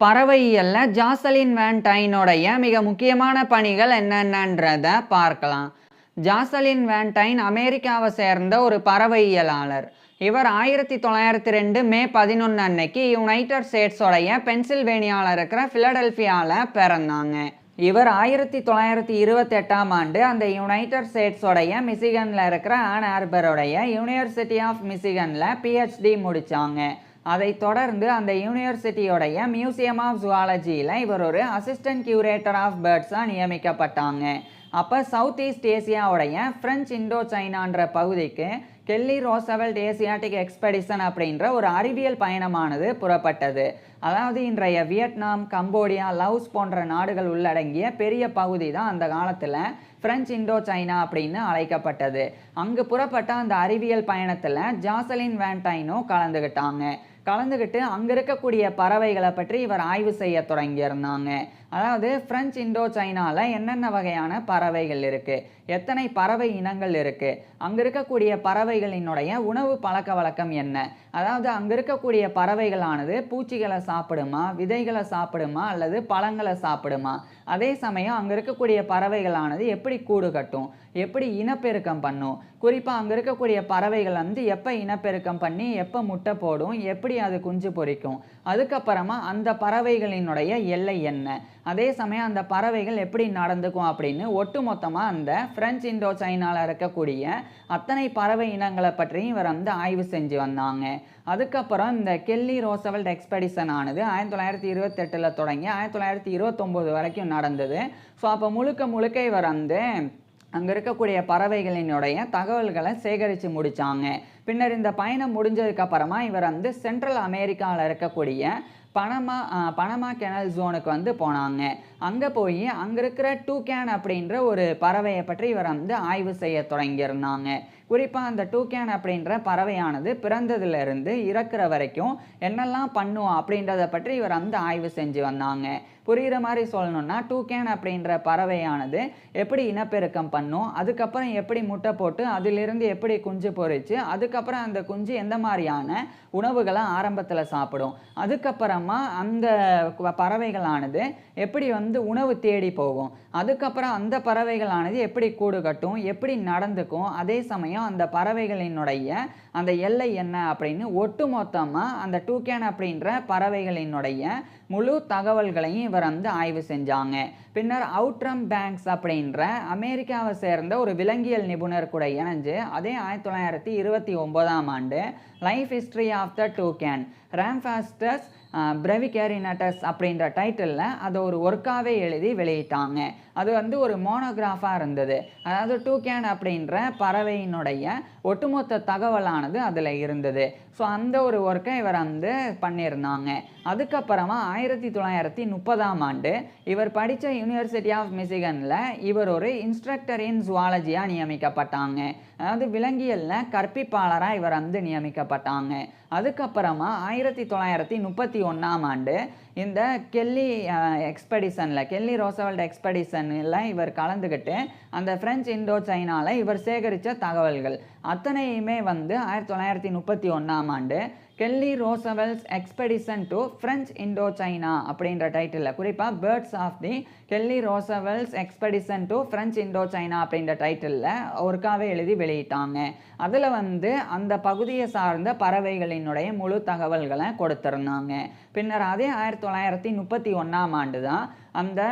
பறவையியல்ல ஜாசலின் வேன்டைனோடைய மிக முக்கியமான பணிகள் என்னென்னன்றத பார்க்கலாம். ஜாசலின் வேன்டைன் அமெரிக்காவை சேர்ந்த ஒரு பறவையியலாளர். இவர் 1902 மே 11 அன்னைக்கு யுனைடெட் ஸ்டேட்ஸோடைய பென்சில்வேனியாவில் இருக்கிற பிலடெல்பியாவில் பிறந்தாங்க. இவர் 1928ஆம் ஆண்டு அந்த யுனைடெட் ஸ்டேட்ஸோடைய மிசிகனில் இருக்கிற ஆன் ஆர்பரோடைய யூனிவர்சிட்டி ஆஃப் மிசிகனில் பிஹெச்டி முடித்தாங்க. அதை தொடர்ந்து அந்த யூனிவர்சிட்டியோடைய மியூசியம் ஆஃப் ஜுவாலஜியில் இவர் ஒரு அசிஸ்டன்ட் கியூரேட்டர் ஆஃப் பேர்ட்ஸாக நியமிக்கப்பட்டாங்க. அப்போ சவுத் ஈஸ்ட் ஏசியாவுடைய ஃப்ரெஞ்ச் இண்டோ சைனான்ற பகுதிக்கு கெல்லி ரோசவெல்ட் ஏசியாட்டிக் எக்ஸ்பெடிஷன் அப்படின்ற ஒரு அறிவியல் பயணமானது புறப்பட்டது. அதாவது இன்றைய வியட்நாம், கம்போடியா, லாவோஸ் போன்ற நாடுகள் உள்ளடங்கிய பெரிய பகுதி தான் அந்த காலத்தில் ஃப்ரெஞ்ச் இண்டோ சைனா அப்படின்னு அழைக்கப்பட்டது. அங்கு புறப்பட்ட அந்த அறிவியல் பயணத்தில் ஜாசலின் வேன்டைனோ கலந்துக்கிட்டு அங்கே இருக்கக்கூடிய பறவைகளை பற்றி இவர் ஆய்வு செய்ய தொடங்கியிருந்தாங்க. அதாவது ஃப்ரெஞ்ச் இண்டோ சைனாவில் என்னென்ன வகையான பறவைகள் இருக்குது, எத்தனை பறவை இனங்கள் இருக்குது, அங்கே இருக்கக்கூடிய பறவைகளினுடைய உணவு பழக்க வழக்கம் என்ன, அதாவது அங்கே இருக்கக்கூடிய பறவைகளானது பூச்சிகளை சாப்பிடுமா, விதைகளை சாப்பிடுமா அல்லது பழங்களை சாப்பிடுமா, அதே சமயம் அங்கே இருக்கக்கூடிய பறவைகளானது எப்படி கூடு கட்டும், எப்படி இனப்பெருக்கம் பண்ணும், குறிப்பாக அங்கே இருக்கக்கூடிய பறவைகள் எப்போ இனப்பெருக்கம் பண்ணி எப்போ முட்டை போடும், எப்படி அது குஞ்சு பொரிக்கும், அதுக்கப்புறமா அந்த பறவைகளினுடைய எல்லை என்ன, அதே சமயம் அந்த பறவைகள் எப்படி நடந்துக்கும் அப்படின்னு ஒட்டுமொத்தமாக அந்த ஃப்ரெஞ்ச் இண்டோ சைனாவில் இருக்கக்கூடிய அத்தனை பறவை இனங்களை பற்றியும் இவர் ஆய்வு செஞ்சு வந்தாங்க. அதுக்கப்புறம் இந்த கெல்லி ரோசவெல்ட் எக்ஸ்பெடிஷன் ஆனது 1928 தொடங்கி 1929 வரைக்கும் நடந்தது. ஸோ அப்போ முழுக்க இவர் அங்கே இருக்கக்கூடிய பறவைகளினுடைய தகவல்களை சேகரித்து முடித்தாங்க. பின்னர் இந்த பயணம் முடிஞ்சதுக்கப்புறமா இவர் சென்ட்ரல் அமெரிக்காவில் இருக்கக்கூடிய பனமா கெனல் ஜோனுக்கு போனாங்க. அங்கே போய் அங்கே இருக்கிற டூகேன் அப்படின்ற ஒரு பறவையை பற்றி இவர் ஆய்வு செய்ய தொடங்கியிருந்தாங்க. குறிப்பாக அந்த டூகேன் அப்படின்ற பறவையானது பிறந்ததுலேருந்து இறக்குற வரைக்கும் என்னெல்லாம் பண்ணும் அப்படின்றத பற்றி இவர் ஆய்வு செஞ்சு வந்தாங்க. புரிகிற மாதிரி சொல்லணும்னா டூகேன் அப்படின்ற பறவையானது எப்படி இனப்பெருக்கம் பண்ணும், அதுக்கப்புறம் எப்படி முட்டை போட்டு அதிலிருந்து எப்படி குஞ்சு பொரித்து அதுக்கப்புறம் அந்த குஞ்சு எந்த மாதிரியான உணவுகளை ஆரம்பத்தில் சாப்பிடும், அதுக்கப்புறமா அந்த பறவைகளானது எப்படி உணவு தேடி போகும், அதுக்கப்புறம் அந்த பறவைகளானது எப்படி கூடு கட்டும், எப்படி நடந்துக்கும், அதே சமயம் அந்த பறவைகளினுடைய அந்த எல்லை என்ன அப்படின்னு ஒட்டுமொத்தமாக அந்த டூகேன் அப்படின்ற பறவைகளினுடைய முழு தகவல்களையும் இவர் ஆய்வு செஞ்சாங்க. பின்னர் அவுட்ரம் பேங்க்ஸ் அப்படின்ற அமெரிக்காவை சேர்ந்த ஒரு விலங்கியல் நிபுணர் கூட இணைஞ்சு அதே 1929ஆம் ஆண்டு லைஃப் ஹிஸ்ட்ரி ஆஃப் த டூகேன் ராம்ஃபாஸ்டஸ் பிரெவிகேரினட்டஸ் அப்படின்ற டைட்டிலில் அதை ஒரு ஒர்க்காகவே எழுதி வெளியிட்டாங்க. அது ஒரு மோனோகிராஃபாக இருந்தது. அதாவது டூகேன் அப்படின்ற பறவையினுடைய ஒட்டுமொத்த தகவலானது அதில் இருந்தது. ஸோ அந்த ஒரு ஒர்க்கை இவர் பண்ணியிருந்தாங்க. அதுக்கப்புறமா 1930ஆம் ஆண்டு இவர் படித்த யூனிவர்சிட்டி ஆஃப் மிசிகனில் இவர் ஒரு இன்ஸ்ட்ரக்டர் இன் ஜுவாலஜியாக நியமிக்கப்பட்டாங்க. அதாவது விலங்கியலில் கற்பிப்பாளராக இவர் நியமிக்கப்பட்டாங்க. அதுக்கப்புறமா 1931ஆம் ஆண்டு இந்த கெல்லி ரோசவெல்ட் எக்ஸ்பெடிஷனில் இவர் கலந்துக்கிட்டு அந்த ஃப்ரெஞ்ச் இண்டோ சைனாவில் இவர் சேகரித்த தகவல்கள் அத்தனையுமே 1931ஆம் ஆண்டு Kelly Roosevelt expedition to French Indochina அப்படின்ற டைட்டிலில், குறிப்பாக birds of the Kelly Roosevelt expedition to French Indochina அப்படின்ற டைட்டிலில் ஒருக்காவே எழுதி வெளியிட்டாங்க. அதில் அந்த பகுதியை சார்ந்த பறவைகளினுடைய முழு தகவல்களை கொடுத்துருந்தாங்க. பின்னர் அதே 1931ஆம் ஆண்டு தான் அந்த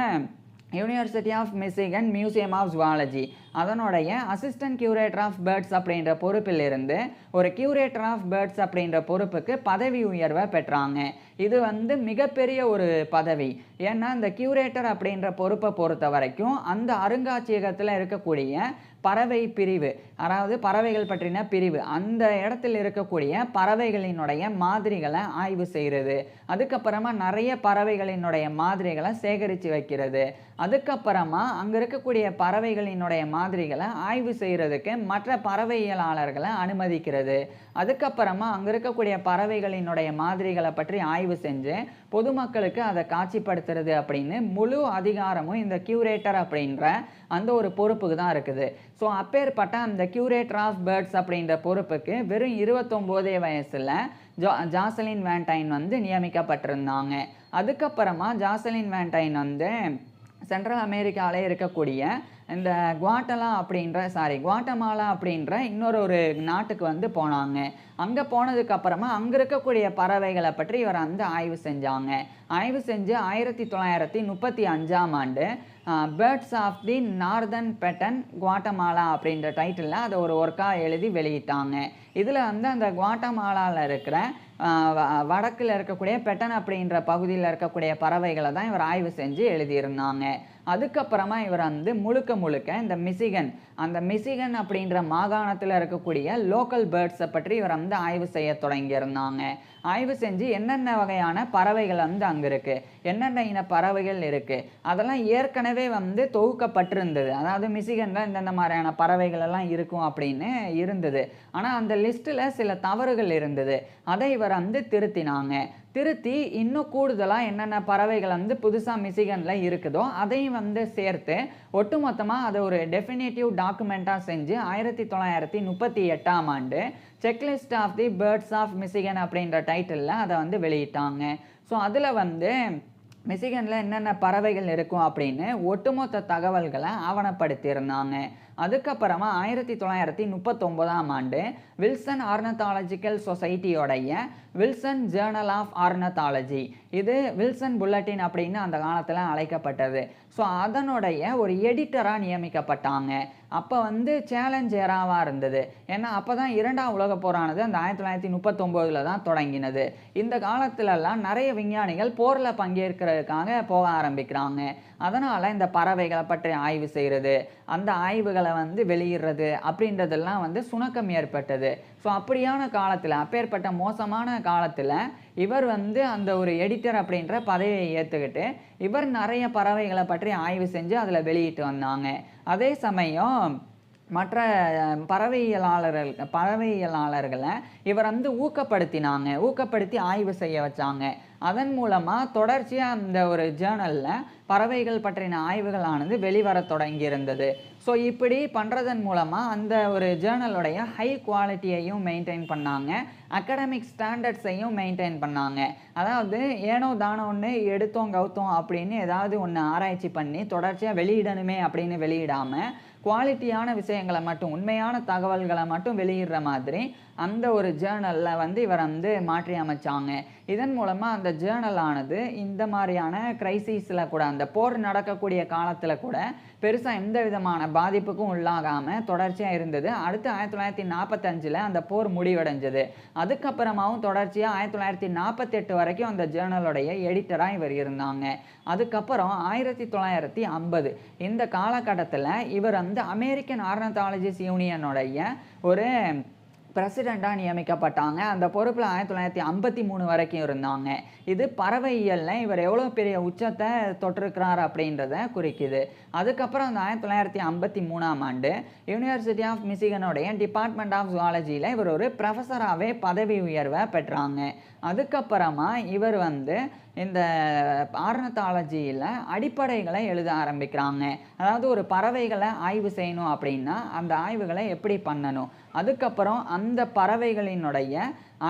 university of Michigan museum of zoology அதனுடைய அசிஸ்டன்ட் கியூரேட்டர் ஆஃப் பேர்ட்ஸ் அப்படின்ற பொறுப்பில் இருந்து ஒரு கியூரேட்டர் ஆஃப் பேர்ட்ஸ் அப்படின்ற பொறுப்புக்கு பதவி உயர்வை பெற்றாங்க. இது மிகப்பெரிய ஒரு பதவி. ஏன்னா இந்த கியூரேட்டர் அப்படின்ற பொறுப்பை பொறுத்த வரைக்கும் அந்த அருங்காட்சியகத்தில் இருக்கக்கூடிய பறவை பிரிவு, அதாவது பறவைகள் பற்றின பிரிவு, அந்த இடத்துல இருக்கக்கூடிய பறவைகளினுடைய மாதிரிகளை ஆய்வு செய்கிறது, அதுக்கப்புறமா நிறைய பறவைகளினுடைய மாதிரிகளை சேகரித்து வைக்கிறது, அதுக்கப்புறமா அங்கே இருக்கக்கூடிய பறவைகளினுடைய மாதிரிகளை ஆய்வு செய்கிறதுக்கு மற்ற பறவையியலாளர்களை அனுமதிக்கிறது, அதுக்கப்புறமா அங்கே இருக்கக்கூடிய பறவைகளினுடைய மாதிரிகளை பற்றி ஆய்வு செஞ்சு பொதுமக்களுக்கு அதை காட்சிப்படுத்துறது அப்படின்னு முழு அதிகாரமும் இந்த கியூரேட்டர் அப்படின்ற அந்த ஒரு பொறுப்புக்கு தான் இருக்குது. ஸோ அப்பேற்பட்ட அந்த கியூரேட்டர் ஆஃப் பேர்ட்ஸ் அப்படின்ற பொறுப்புக்கு வெறும் 29 வயசில் ஜாசலின் வேன்டைன் நியமிக்கப்பட்டிருந்தாங்க. அதுக்கப்புறமா ஜாசலின் வேண்டைன் வந்து சென்ட்ரல் அமெரிக்காவிலே இருக்கக்கூடிய இந்த குவாட்டமாலா அப்படின்ற இன்னொரு நாட்டுக்கு வந்து போனாங்க. அங்கே போனதுக்கப்புறமா அங்கே இருக்கக்கூடிய பறவைகளை பற்றி இவர் வந்து ஆய்வு செஞ்சாங்க. ஆய்வு செஞ்சு 1935ஆம் ஆண்டு birds of the northern பெட்டன் Guatemala அப்படின்ற டைட்டிலில் அதை ஒரு ஒர்க்காக எழுதி வெளியிட்டாங்க. இதில் வந்து அந்த குவாட்டமாலாவில் இருக்கிற வடக்கில் இருக்கக்கூடிய பெட்டன் அப்படின்ற பகுதியில் இருக்கக்கூடிய பறவைகளை தான் இவர் ஆய்வு செஞ்சு எழுதியிருந்தாங்க. அதுக்கப்புறமா இவர் வந்து முழுக்க இந்த மிசிகன் அப்படின்ற மாகாணத்தில் இருக்கக்கூடிய லோக்கல் பேர்ட்ஸை பற்றி இவர் வந்து ஆய்வு செய்ய தொடங்கியிருந்தாங்க. ஆய்வு செஞ்சு என்னென்ன வகையான பறவைகள் வந்து அங்கே இருக்குது, என்னென்ன இன பறவைகள் இருக்குது, அதெல்லாம் ஏற்கனவே வந்து தொகுக்கப்பட்டிருந்தது. அதாவது மிசிகனில் இந்தந்த மாதிரியான பறவைகள் எல்லாம் இருக்கும் அப்படின்னு இருந்தது. ஆனால் அந்த லிஸ்ட்டில் சில தவறுகள் இருந்தது. அதை இவர் வந்து திருத்தி இன்னும் கூடுதலாக என்னென்ன பறவைகள் வந்து புதுசாக மிசிகனில் இருக்குதோ அதையும் வந்து சேர்த்து ஒட்டுமொத்தமாக அதை ஒரு டெஃபினேட்டிவ் டாக்குமெண்ட்டாக செஞ்சு 1938ஆம் ஆண்டு checklist of the birds of Michigan அப்படின்ற டைட்டிலில் அதை வந்து வெளியிட்டாங்க. ஸோ அதில் வந்து மிசிகனில் என்னென்ன பறவைகள் இருக்கும் அப்படின்னு ஒட்டுமொத்த தகவல்களை ஆவணப்படுத்தியிருந்தாங்க. அதுக்கப்புறமா 1939ஆம் ஆண்டு வில்சன் ஆர்னத்தாலஜிக்கல் சொசைட்டியோடைய வில்சன் ஜேர்னல் ஆஃப் ஆர்னத்தாலஜி, இது வில்சன் புல்லட்டின் அப்படின்னு அந்த காலத்தில் அழைக்கப்பட்டது. ஸோ அதனுடைய ஒரு எடிட்டராக நியமிக்கப்பட்டாங்க. அப்போ வந்து சேலஞ்ச் ஏராவாக இருந்தது. ஏன்னா அப்போ தான் 2ஆம் உலகப் போரானது அந்த 1939 தான் தொடங்கினது. இந்த காலத்துலலாம் நிறைய விஞ்ஞானிகள் போரில் பங்கேற்கிறதுக்காக போக ஆரம்பிக்கிறாங்க. அதனால் இந்த பறவைகளை பற்றி ஆய்வு செய்கிறது, அந்த ஆய்வுகளை வந்து வெளியிடுறது அப்படின்றதெல்லாம் வந்து சுணக்கம் ஏற்பட்டது. ஸோ அப்படியான காலத்தில், அப்பேற்பட்ட மோசமான காலத்தில் இவர் வந்து அந்த ஒரு எடிட்டர் அப்படின்ற பதவியை ஏற்றுக்கிட்டு இவர் நிறைய பறவைகளை பற்றி ஆய்வு செஞ்சு அதில் வெளியிட்டு வந்தாங்க. அதே சமயம் மற்ற பறவையியலாளர்களை இவர் வந்து ஊக்கப்படுத்தி ஆய்வு செய்ய வச்சாங்க. அதன் மூலமாக தொடர்ச்சியாக அந்த ஒரு ஜேர்னலில் பறவைகள் பற்றின ஆய்வுகளானது வெளிவர தொடங்கியிருந்தது. ஸோ இப்படி பண்ணுறதன் மூலமாக அந்த ஒரு ஜேர்னலுடைய ஹை குவாலிட்டியையும் மெயின்டைன் பண்ணாங்க, அகடமிக் ஸ்டாண்டர்ட்ஸையும் மெயின்டைன் பண்ணாங்க. அதாவது ஏனோ தானோன்னு எடுத்தோம் கவுத்தோம் அப்படின்னு ஏதாவது ஒன்று ஆராய்ச்சி பண்ணி தொடர்ச்சியாக வெளியிடணுமே அப்படின்னு வெளியிடாமல் குவாலிட்டியான விஷயங்களை மட்டும், உண்மையான தகவல்களை மட்டும் வெளியிடுற மாதிரி அந்த ஒரு ஜேர்னலில் வந்து இவர் வந்து மாற்றி அமைச்சாங்க. இதன் மூலமாக அந்த ஜேர்னலானது இந்த மாதிரியான கிரைசிஸில் கூட, அந்த போர் நடக்கக்கூடிய காலத்தில் கூட பெருசாக எந்த விதமான பாதிப்புக்கும் உள்ளாகாமல் தொடர்ச்சியாக இருந்தது. அடுத்து 1945 அந்த போர் முடிவடைஞ்சது. அதுக்கப்புறமாவும் தொடர்ச்சியாக 1948 வரைக்கும் அந்த ஜேர்னலுடைய எடிட்டராக இவர் இருந்தாங்க. அதுக்கப்புறம் 1950 இந்த காலகட்டத்தில் இவர் வந்து அமெரிக்கன் ஆர்னத்தாலஜிஸ்ட் யூனியனுடைய ஒரு பிரசிடெண்ட்டாக நியமிக்கப்பட்டாங்க. அந்த பொறுப்பில் 1953 வரைக்கும் இருந்தாங்க. இது பறவையியலில் இவர் எவ்வளோ பெரிய உச்சத்தை தொட்டிருக்கிறார் அப்படின்றத குறிக்குது. அதுக்கப்புறம் அந்த 1953ஆம் ஆண்டு யூனிவர்சிட்டி ஆஃப் மிசிகனுடைய டிபார்ட்மெண்ட் ஆஃப் ஜுவாலஜியில் இவர் ஒரு ப்ரொஃபஸராகவே பதவி உயர்வை பெற்றாங்க. அதுக்கப்புறமா இவர் வந்து இந்த ஆர்னத்தாலஜியில் அடிப்படைகளை எழுத ஆரம்பிக்கிறாங்க. அதாவது ஒரு பறவைகளை ஆய்வு செய்யணும் அப்படின்னா அந்த ஆய்வுகளை எப்படி பண்ணணும், அதுக்கப்புறம் அந்த பறவைகளினுடைய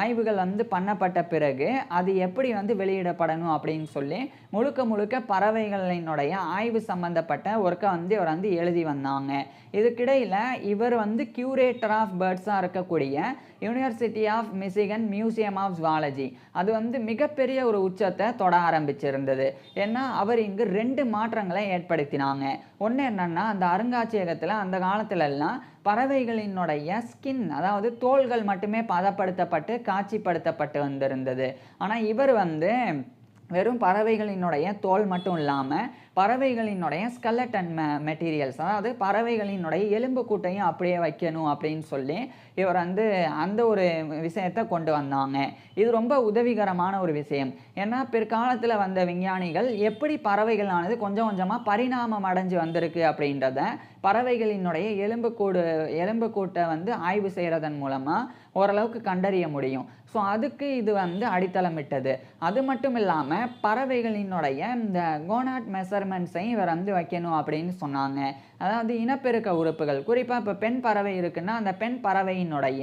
ஆய்வுகள் வந்து பண்ணப்பட்ட பிறகு அது எப்படி வந்து வெளியிடப்படணும் அப்படின்னு சொல்லி முழுக்க பறவைகளினுடைய ஆய்வு சம்பந்தப்பட்ட ஒர்க்கை வந்து இவர் வந்து எழுதி வந்தாங்க. இதுக்கிடையில் இவர் வந்து கியூரேட்டர் ஆஃப் பேர்ட்ஸாக இருக்கக்கூடிய university of Michigan museum of zoology, அது வந்து மிகப்பெரிய ஒரு உச்சத்தை தொட ஆரம்பிச்சிருந்தது. ஏன்னா அவர் இங்கு 2 மாற்றங்களை ஏற்படுத்தினாங்க. ஒன்று என்னன்னா, அந்த அருங்காட்சியகத்தில் அந்த காலத்துலலாம் பறவைகளினுடைய ஸ்கின், அதாவது தோள்கள் மட்டுமே பதப்படுத்தப்பட்டு காட்சிப்படுத்தப்பட்டு வந்திருந்தது. ஆனால் இவர் வந்து வெறும் பறவைகளினுடைய தோல் மட்டும் இல்லாமல் பறவைகளினுடைய ஸ்கெலட்டன் மெட்டீரியல்ஸ், அதாவது பறவைகளினுடைய எலும்பு கூட்டையும் அப்படியே வைக்கணும் அப்படின்னு சொல்லி இவர் வந்து அந்த ஒரு விஷயத்தை கொண்டு வந்தாங்க. இது ரொம்ப உதவிகரமான ஒரு விஷயம். ஏன்னா பிற்காலத்தில் வந்த விஞ்ஞானிகள் எப்படி பறவைகளானது கொஞ்சம் கொஞ்சமாக பரிணாமம் அடைஞ்சு வந்திருக்கு அப்படின்றத பறவைகளினுடைய எலும்புக்கூட்டை வந்து ஆய்வு செய்கிறதன் மூலமாக ஓரளவுக்கு கண்டறிய முடியும். ஸோ அதுக்கு இது வந்து அடித்தளமிட்டது. அது மட்டும் இல்லாமல் பறவைகளினுடைய இந்த கோனாட் மெஷர்மெண்ட்ஸையும் இவர் வந்து வைக்கணும் அப்படின்னு சொன்னாங்க. அதாவது இனப்பெருக்க உறுப்புகள், குறிப்பாக இப்போ பெண் பறவை இருக்குன்னா அந்த பெண் பறவையினுடைய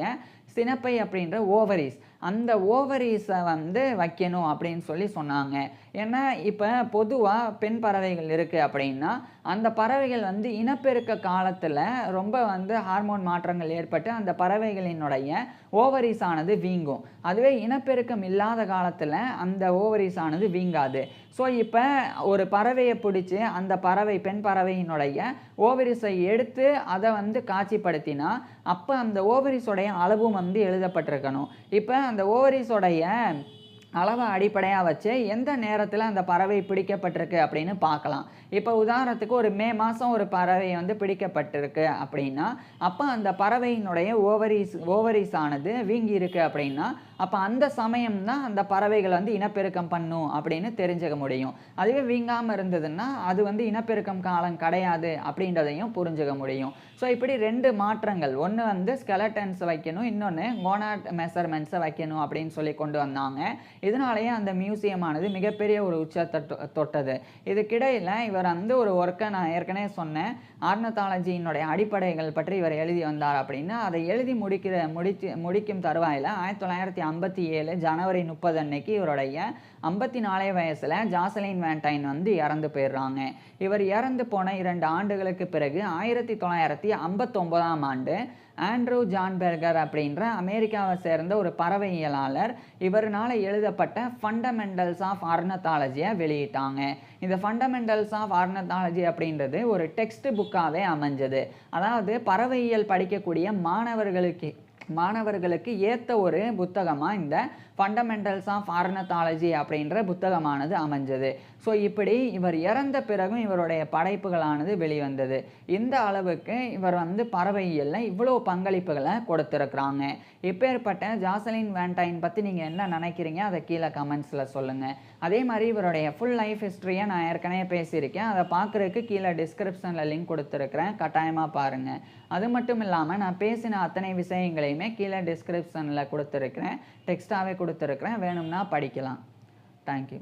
சினப்பை அப்படின்ற ஓவரிஸ், அந்த ஓவரீஸை வந்து வைக்கணும் அப்படின்னு சொல்லி சொன்னாங்க. ஏன்னா இப்போ பொதுவாக பெண் பறவைகள் இருக்குது அப்படின்னா அந்த பறவைகள் வந்து இனப்பெருக்க காலத்தில் ரொம்ப வந்து ஹார்மோன் மாற்றங்கள் ஏற்பட்டு அந்த பறவைகளினுடைய ஓவரீஸ் ஆனது வீங்கும். அதுவே இனப்பெருக்கம் இல்லாத காலத்தில் அந்த ஓவரீஸ் ஆனது வீங்காது. ஸோ இப்போ ஒரு பறவையை பிடிச்சி அந்த பறவை பெண் பறவையினுடைய ஓவரிஸை எடுத்து அதை வந்து காட்சிப்படுத்தினா அப்போ அந்த ஓவரிஸோடைய அளவும் வந்து எழுதப்பட்டிருக்கணும். இப்போ அந்த ஓவரிஸோடைய அளவை அடிப்படையாக வச்சு எந்த நேரத்தில் அந்த பறவை பிடிக்கப்பட்டிருக்கு அப்படின்னு பார்க்கலாம். இப்போ உதாரணத்துக்கு ஒரு மே மாதம் ஒரு பறவை வந்து பிடிக்கப்பட்டிருக்கு அப்படின்னா அப்போ அந்த பறவையினுடைய ஓவரிஸ் ஆனது வீங்கி இருக்கு அப்படின்னா அப்போ அந்த சமயம் தான் அந்த பறவைகள் வந்து இனப்பெருக்கம் பண்ணும் அப்படின்னு தெரிஞ்சுக்க முடியும். அதுவே வீங்காமல் இருந்ததுன்னா அது வந்து இனப்பெருக்கம் காலம் கிடையாது அப்படின்றதையும் புரிஞ்சுக்க முடியும். ஸோ இப்படி 2 மாற்றங்கள், ஒன்று வந்து ஸ்கெலட்டன்ஸ் வைக்கணும், இன்னொன்று கோனாட் மெஷர்மெண்ட்ஸை வைக்கணும் அப்படின்னு சொல்லி கொண்டு வந்தாங்க. இதனாலேயே அந்த மியூசியமானது மிகப்பெரிய ஒரு உச்சத்தை தொட்டது. இதுக்கிடையில் இவர் வந்து ஒரு ஒர்க்கை நான் ஏற்கனவே சொன்னேன், ஆர்னத்தாலஜியினுடைய அடிப்படைகள் பற்றி இவர் எழுதி வந்தார் அப்படின்னு. அதை எழுதி முடிக்கும் தருவாயில் 1957 ஜனவரி 30 அன்னைக்கு இவருடைய 54 வயசில் ஜாசலின் வேண்டைன் வந்து இறந்து போயிடுறாங்க. இவர் இறந்து போன 2 ஆண்டுகளுக்கு பிறகு 1959ஆம் ஆண்டு ஆண்ட்ரூ ஜான்பெர்கர் அப்படின்ற அமெரிக்காவை சேர்ந்த ஒரு பறவையியலாளர் இவர்னால் எழுதப்பட்ட ஃபண்டமெண்டல்ஸ் ஆஃப் ஆர்னத்தாலஜியை வெளியிட்டாங்க. இந்த ஃபண்டமெண்டல்ஸ் ஆஃப் ஆர்னத்தாலஜி அப்படின்றது ஒரு டெக்ஸ்ட் புக்காகவே அமைஞ்சது. அதாவது பறவையியல் படிக்கக்கூடிய மாணவர்களுக்கு ஏற்ற ஒரு புத்தகமாக இந்த ஃபண்டமெண்டல்ஸ் ஆஃப் ஆர்னத்தாலஜி அப்படின்ற புத்தகமானது அமைஞ்சது. ஸோ இப்படி இவர் இறந்த பிறகும் இவருடைய படைப்புகளானது வெளிவந்தது. இந்த அளவுக்கு இவர் வந்து பறவையியலில் இவ்வளோ பங்களிப்புகளை கொடுத்துருக்குறாங்க. இப்பேற்பட்ட ஜாசலின் வேண்டைன் பற்றி நீங்கள் என்ன நினைக்கிறீங்க அதை கீழே கமெண்ட்ஸில் சொல்லுங்கள். அதே மாதிரி இவருடைய ஃபுல் லைஃப் ஹிஸ்ட்ரியை நான் ஏற்கனவே பேசியிருக்கேன். அதை பார்க்குறதுக்கு கீழே டிஸ்கிரிப்ஷனில் லிங்க் கொடுத்துருக்குறேன், கட்டாயமாக பாருங்கள். அது மட்டும் இல்லாமல் நான் பேசின அத்தனை விஷயங்களையுமே கீழே டிஸ்கிரிப்ஷனில் கொடுத்துருக்குறேன், டெக்ஸ்ட்டாகவே கொடுத்துருக்குறேன், வேணும்னா படிக்கலாம். தேங்க்யூ.